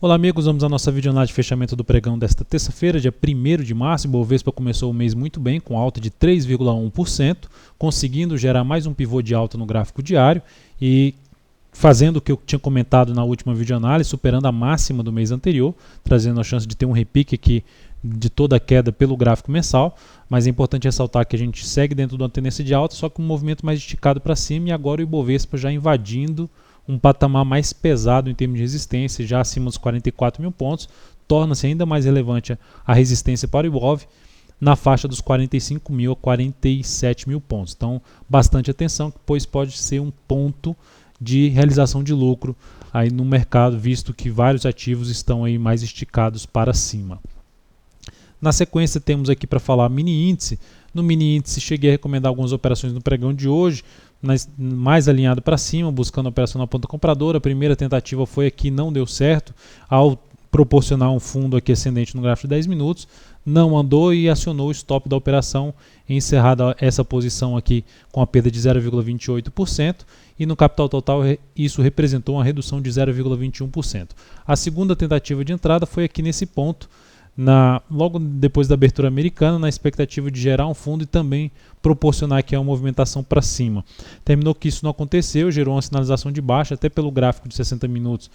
Olá amigos, vamos à nossa videoanálise de fechamento do pregão desta terça-feira, dia 1º de março. O Bovespa começou o mês muito bem, com alta de 3,1%, conseguindo gerar mais um pivô de alta no gráfico diário e fazendo o que eu tinha comentado na última videoanálise, superando a máxima do mês anterior, trazendo a chance de ter um repique aqui de toda a queda pelo gráfico mensal. Mas é importante ressaltar que a gente segue dentro de uma tendência de alta, só com um movimento mais esticado para cima, e agora o Ibovespa já invadindo um patamar mais pesado em termos de resistência, já acima dos 44 mil pontos, torna-se ainda mais relevante a resistência para o Ibov na faixa dos 45 mil a 47 mil pontos. Então, bastante atenção, pois pode ser um ponto de realização de lucro aí no mercado, visto que vários ativos estão aí mais esticados para cima. Na sequência, temos aqui para falar mini índice. No mini índice, cheguei a recomendar algumas operações no pregão de hoje, mais alinhado para cima, buscando a operação na ponta compradora. A primeira tentativa foi aqui, não deu certo, ao proporcionar um fundo aqui ascendente no gráfico de 10 minutos, não andou e acionou o stop da operação, encerrada essa posição aqui com a perda de 0,28%, e no capital total isso representou uma redução de 0,21%. A segunda tentativa de entrada foi aqui nesse ponto, logo depois da abertura americana, na expectativa de gerar um fundo e também proporcionar aqui uma movimentação para cima. Terminou que isso não aconteceu, gerou uma sinalização de baixa, até pelo gráfico de 60 minutos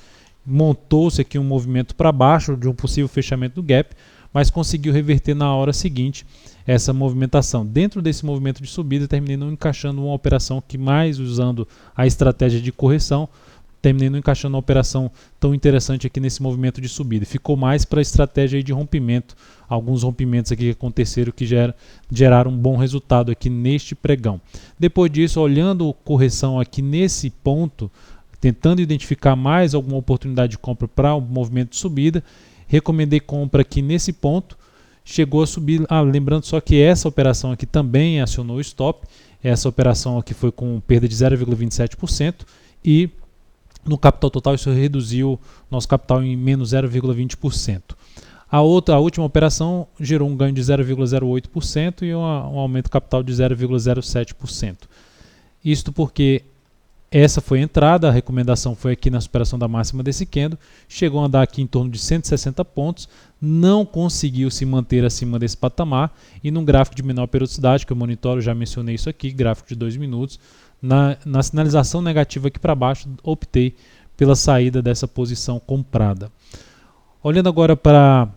montou-se aqui um movimento para baixo de um possível fechamento do gap, mas conseguiu reverter na hora seguinte essa movimentação. Dentro desse movimento de subida, terminei não encaixando uma operação que, mais usando a estratégia de correção, terminei não encaixando uma operação tão interessante aqui nesse movimento de subida. Ficou mais para a estratégia de rompimento, alguns rompimentos aqui que aconteceram que geraram um bom resultado aqui neste pregão. Depois disso, olhando a correção aqui nesse ponto, tentando identificar mais alguma oportunidade de compra para um movimento de subida, recomendei compra aqui nesse ponto, chegou a subir, lembrando só que essa operação aqui também acionou o stop, essa operação aqui foi com perda de 0,27% e no capital total isso reduziu nosso capital em menos 0,20%. A última operação gerou um ganho de 0,08% e um aumento capital de 0,07%. Isto porque essa foi a entrada, a recomendação foi aqui na superação da máxima desse candle, chegou a andar aqui em torno de 160 pontos, não conseguiu se manter acima desse patamar e num gráfico de menor periodicidade, que eu monitoro, já mencionei isso aqui, gráfico de 2 minutos, na sinalização negativa aqui para baixo, optei pela saída dessa posição comprada. Olhando agora para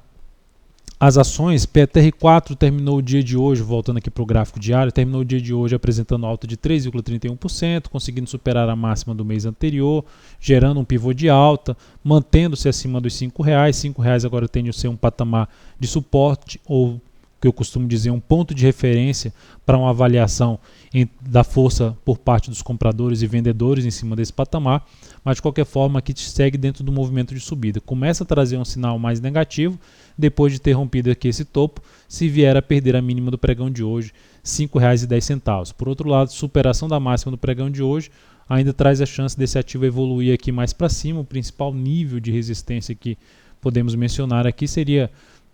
as ações, PTR4 terminou o dia de hoje, voltando aqui para o gráfico diário, terminou o dia de hoje apresentando alta de 3,31%, conseguindo superar a máxima do mês anterior, gerando um pivô de alta, mantendo-se acima dos R$5. R$5 agora tende a ser um patamar de suporte, ou que eu costumo dizer, um ponto de referência para uma avaliação da força por parte dos compradores e vendedores em cima desse patamar, mas de qualquer forma aqui segue dentro do movimento de subida. Começa a trazer um sinal mais negativo, depois de ter rompido aqui esse topo, se vier a perder a mínima do pregão de hoje, R$ 5,10. Por outro lado, superação da máxima do pregão de hoje ainda traz a chance desse ativo evoluir aqui mais para cima. O principal nível de resistência que podemos mencionar aqui seria,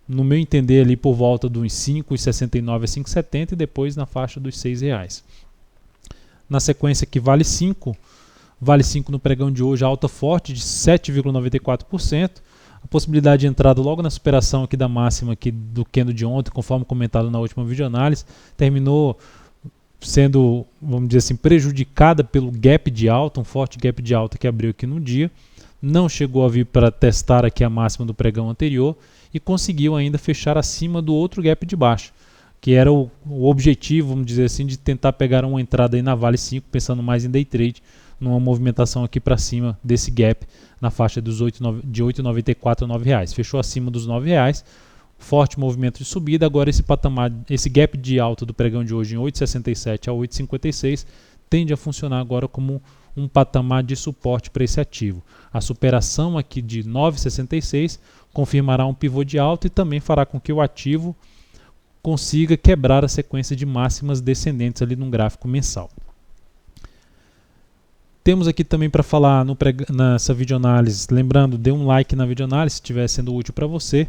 no meu entender, ali por volta dos 5,69 a 5,70 e depois na faixa dos R$6. Na sequência aqui, Vale 5 no pregão de hoje, alta forte de 7,94%. A possibilidade de entrada logo na superação aqui da máxima aqui do candle de ontem, conforme comentado na última videoanálise, terminou sendo, vamos dizer assim, prejudicada pelo gap de alta, um forte gap de alta que abriu aqui no dia. Não chegou a vir para testar aqui a máxima do pregão anterior e conseguiu ainda fechar acima do outro gap de baixa, que era o objetivo, vamos dizer assim, de tentar pegar uma entrada aí na Vale 5, pensando mais em day trade, numa movimentação aqui para cima desse gap na faixa de R$8,94 a R$9. Fechou acima dos R$9, forte movimento de subida. Agora esse patamar, esse gap de alta do pregão de hoje em 8,67 a 8,56 tende a funcionar agora como um patamar de suporte para esse ativo. A superação aqui de 9,66 confirmará um pivô de alta e também fará com que o ativo consiga quebrar a sequência de máximas descendentes ali num gráfico mensal. Temos aqui também para falar nessa videoanálise, lembrando, dê um like na videoanálise se estiver sendo útil para você,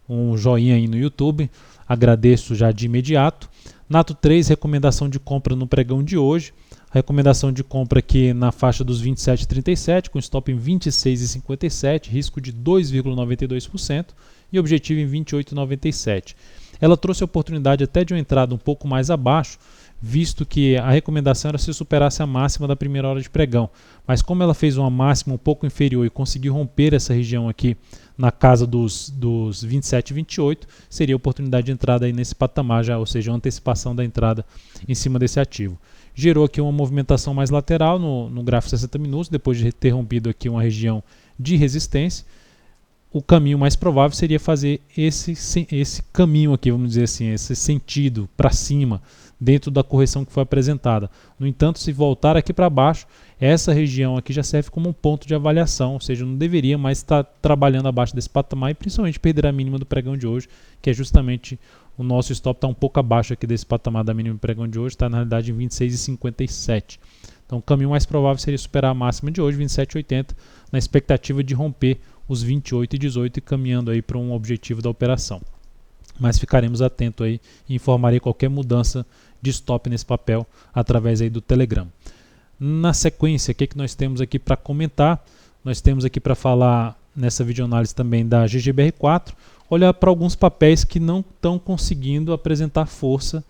um joinha aí no YouTube, agradeço já de imediato. Nato 3, recomendação de compra no pregão de hoje. A recomendação de compra aqui na faixa dos 27,37, com stop em 26,57, risco de 2,92% e objetivo em 28,97. Ela trouxe a oportunidade até de uma entrada um pouco mais abaixo, visto que a recomendação era se superasse a máxima da primeira hora de pregão. Mas como ela fez uma máxima um pouco inferior e conseguiu romper essa região aqui na casa dos 27 e 28, seria a oportunidade de entrada aí nesse patamar, já, ou seja, uma antecipação da entrada em cima desse ativo. Gerou aqui uma movimentação mais lateral no gráfico 60 minutos, depois de ter rompido aqui uma região de resistência. O caminho mais provável seria fazer esse caminho aqui, vamos dizer assim, esse sentido para cima, dentro da correção que foi apresentada. No entanto, se voltar aqui para baixo, essa região aqui já serve como um ponto de avaliação, ou seja, não deveria mais estar trabalhando abaixo desse patamar e principalmente perder a mínima do pregão de hoje, que é justamente o nosso stop está um pouco abaixo aqui desse patamar da mínima do pregão de hoje, está na realidade em 26,57. Então o caminho mais provável seria superar a máxima de hoje, 27,80, na expectativa de romper os 28,18 e caminhando aí para um objetivo da operação. Mas ficaremos atentos aí e informarei qualquer mudança de stop nesse papel através aí do Telegram. Na sequência, o que nós temos aqui para comentar? Nós temos aqui para falar nessa videoanálise também da GGBR4, olhar para alguns papéis que não estão conseguindo apresentar força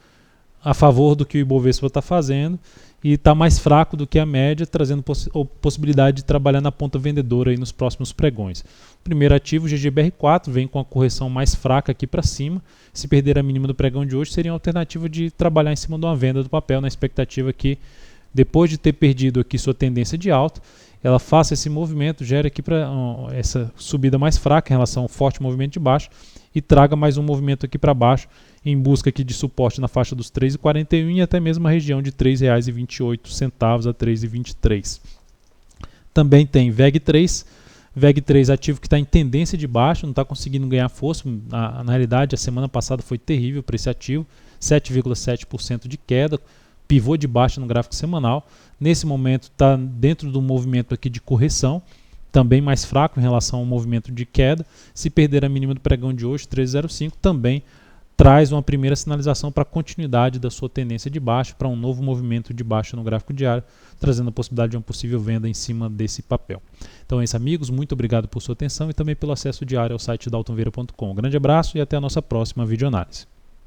a favor do que o Ibovespa está fazendo e está mais fraco do que a média, trazendo possibilidade de trabalhar na ponta vendedora aí nos próximos pregões. O primeiro ativo, GGBR4, vem com a correção mais fraca aqui para cima. Se perder a mínima do pregão de hoje, seria uma alternativa de trabalhar em cima de uma venda do papel, na expectativa que, depois de ter perdido aqui sua tendência de alta, ela faça esse movimento, gere aqui para essa subida mais fraca em relação ao forte movimento de baixo e traga mais um movimento aqui para baixo em busca aqui de suporte na faixa dos 3,41 e até mesmo a região de R$ 3,28 a R$ 3,23. Também tem VEG3, ativo que está em tendência de baixa, não está conseguindo ganhar força. Na realidade, a semana passada foi terrível para esse ativo, 7,7% de queda, pivô de baixa no gráfico semanal. Nesse momento está dentro do movimento aqui de correção, também mais fraco em relação ao movimento de queda. Se perder a mínima do pregão de hoje, 3,05, também traz uma primeira sinalização para a continuidade da sua tendência de baixa, para um novo movimento de baixa no gráfico diário, trazendo a possibilidade de uma possível venda em cima desse papel. Então é isso, amigos, muito obrigado por sua atenção e também pelo acesso diário ao site daltonveira.com. Um grande abraço e até a nossa próxima videoanálise.